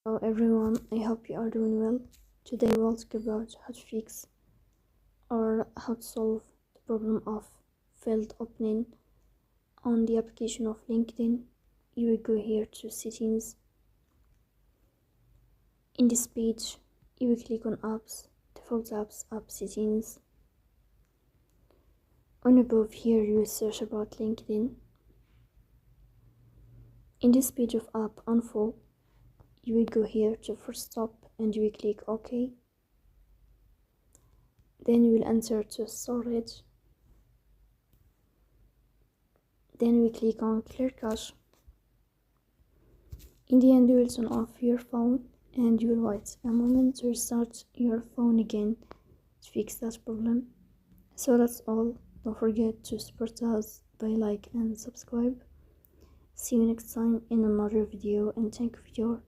Hello everyone, I hope you are doing well. Today we'll talk about how to fix or how to solve the problem of failed opening on the application of LinkedIn. You will go here to settings. In this page, you will click on apps, default apps, app settings. On above here, you will search about LinkedIn. In this page of app info, you will go here to first stop and you will click OK. Then you will enter to storage. Then we click on clear cache. In the end, you will turn off your phone and you will wait a moment to restart your phone again to fix that problem. So that's all. Don't forget to support us by like and subscribe. See you next time in another video, and thank you for your